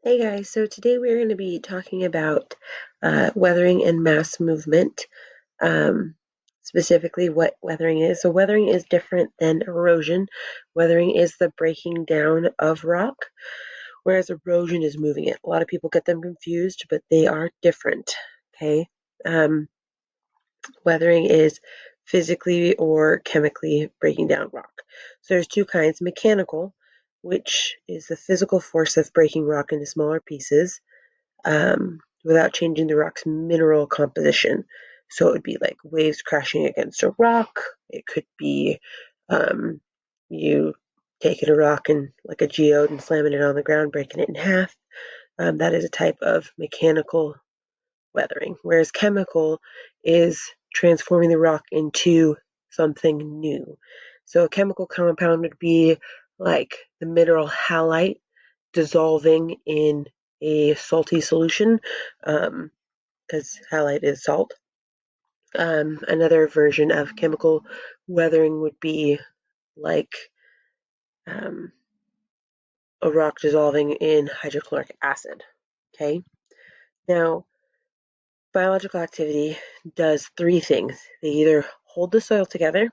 Hey guys, so today we're going to be talking about weathering and mass movement, um, specifically what weathering is. So weathering is different than erosion. Weathering is the breaking down of rock, whereas erosion is moving it. A lot of people get them confused, but they are different, okay? Um, Weathering is physically or chemically breaking down rock. So there's two kinds: mechanical, which is the physical force of breaking rock into smaller pieces, without changing the rock's mineral composition. So it would be like waves crashing against a rock. It could be you taking a rock and like a geode and slamming it on the ground, breaking it in half. That is a type of mechanical weathering, whereas chemical is transforming the rock into something new. So a chemical compound would be like the mineral halite dissolving in a salty solution, because halite is salt. Another version of chemical weathering would be like um, a rock dissolving in hydrochloric acid. Okay. Now, biological activity does three things. They either hold the soil together,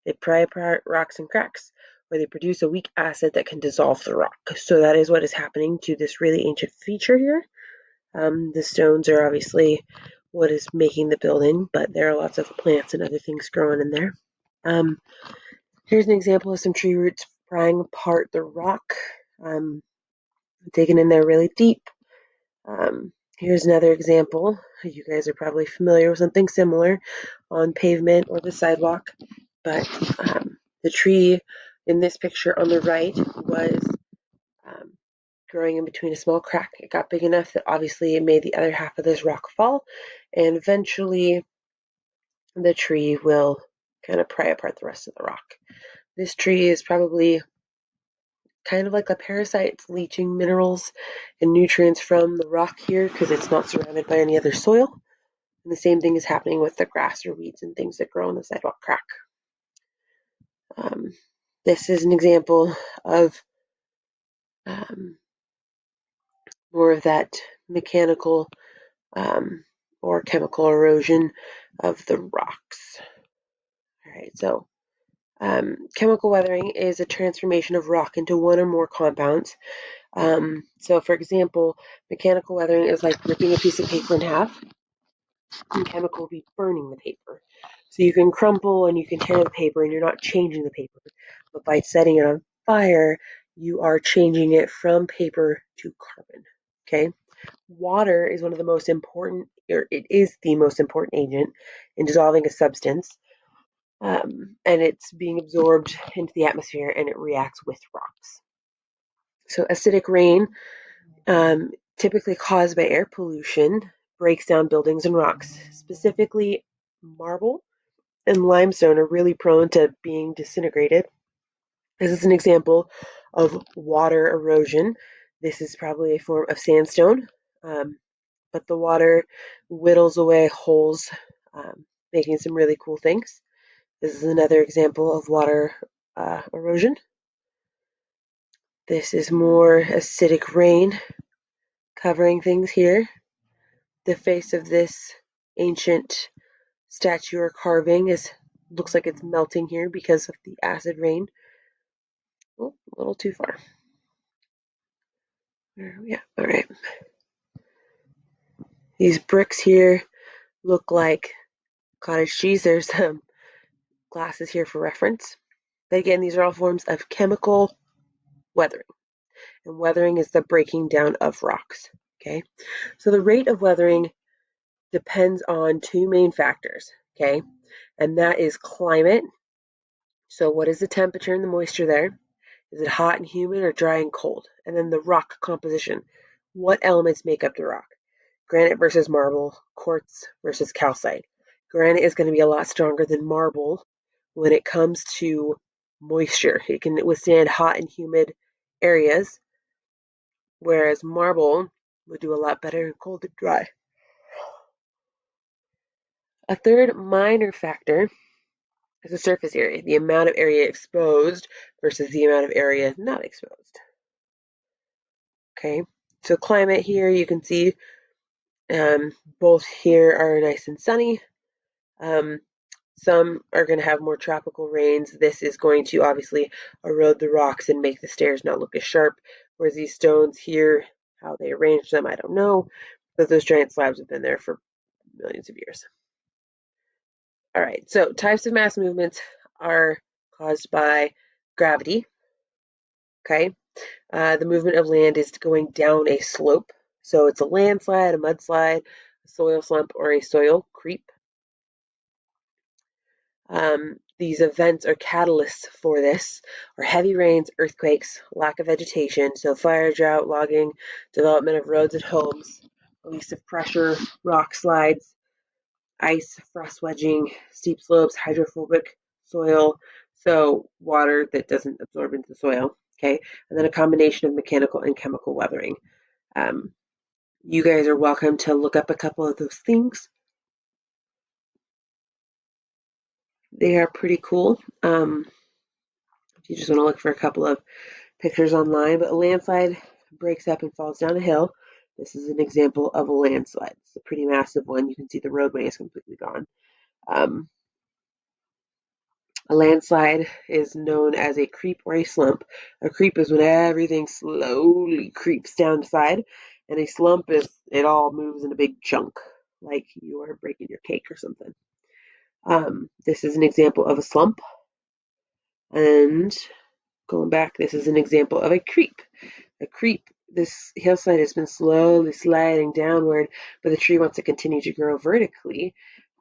they pry apart rocks and cracks, or they produce a weak acid that can dissolve the rock. So that is what is happening to this really ancient feature here. The stones are obviously what is making the building, but there are lots of plants and other things growing in there. Um, Here's an example of some tree roots prying apart the rock, digging in there really deep. Here's another example. You guys are probably familiar with something similar on pavement or the sidewalk, but the tree in this picture on the right was um, growing in between a small crack. It got big enough that obviously it made the other half of this rock fall, and eventually the tree will kind of pry apart the rest of the rock. This tree is probably kind of like a parasite. It's leaching minerals and nutrients from the rock here because it's not surrounded by any other soil. And the same thing is happening with the grass or weeds and things that grow in the sidewalk crack. Um, this is an example of um, more of that mechanical or chemical erosion of the rocks. All right, so chemical weathering is a transformation of rock into one or more compounds. So, for example, mechanical weathering is like ripping a piece of paper in half, and chemical will be burning the paper. So you can crumple and you can tear the paper, and you're not changing the paper, but by setting it on fire, you are changing it from paper to carbon. Okay. Water is one of the most important, or it is the most important agent in dissolving a substance, and it's being absorbed into the atmosphere and it reacts with rocks. So acidic rain, typically caused by air pollution, breaks down buildings and rocks. Specifically, marble and limestone are really prone to being disintegrated. This is an example of water erosion. This is probably a form of sandstone, but the water whittles away holes, making some really cool things. This is another example of water erosion. This is more acidic rain covering things here. The face of this ancient statue or carving looks like it's melting here because of the acid rain. Oh, a little too far. Yeah, all right. These bricks here look like cottage cheese. There's some glasses here for reference. But again, these are all forms of chemical weathering. And weathering is the breaking down of rocks. Okay, so the rate of weathering depends on two main factors. Okay, and that is climate. So what is the temperature and the moisture there? Is it hot and humid or dry and cold? And then the rock composition. What elements make up the rock? Granite versus marble, quartz versus calcite. Granite is going to be a lot stronger than marble when it comes to moisture. It can withstand hot and humid areas, whereas marble would do a lot better in cold and dry. A third minor factor is the surface area, the amount of area exposed versus the amount of area not exposed. Okay, So climate here, you can see both here are nice and sunny. Some are going to have more tropical rains. This is going to obviously erode the rocks and make the stairs not look as sharp. Whereas these stones here, how they arranged them, I don't know. But those giant slabs have been there for millions of years. All right, so types of mass movements are caused by gravity. Okay, the movement of land is going down a slope. So it's a landslide, a mudslide, a soil slump, or a soil creep. These events are catalysts for this, are heavy rains, earthquakes, lack of vegetation, so fire, drought, logging, development of roads and homes, release of pressure, rock slides, ice, frost wedging, steep slopes, hydrophobic soil, so water that doesn't absorb into the soil, okay, and then a combination of mechanical and chemical weathering. You guys are welcome to look up a couple of those things. They are pretty cool. If you just want to look for a couple of pictures online, but a landslide breaks up and falls down a hill. This is an example of a landslide. It's a pretty massive one. You can see the roadway is completely gone. A landslide is known as a creep or a slump. A creep is when everything slowly creeps down the side, and a slump is it all moves in a big chunk, like you are breaking your cake or something. This is an example of a slump. And going back, this is an example of a creep. A creep, this hillside has been slowly sliding downward, but the tree wants to continue to grow vertically.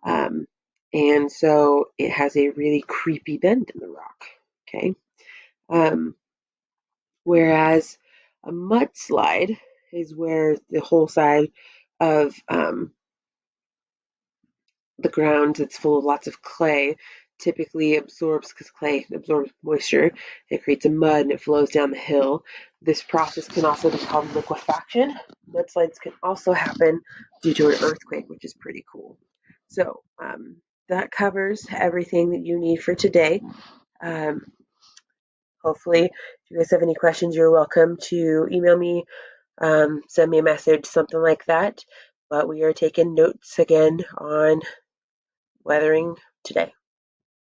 And so it has a really creepy bend in the rock. Okay. Whereas a mudslide is where the whole side of the ground that's full of lots of clay typically absorbs, because clay absorbs moisture, it creates a mud and it flows down the hill. This process can also be called liquefaction. Mudslides can also happen due to an earthquake, which is pretty cool. So that covers everything that you need for today. Hopefully, if you guys have any questions, you're welcome to email me, send me a message, something like that. But we are taking notes again on weathering today.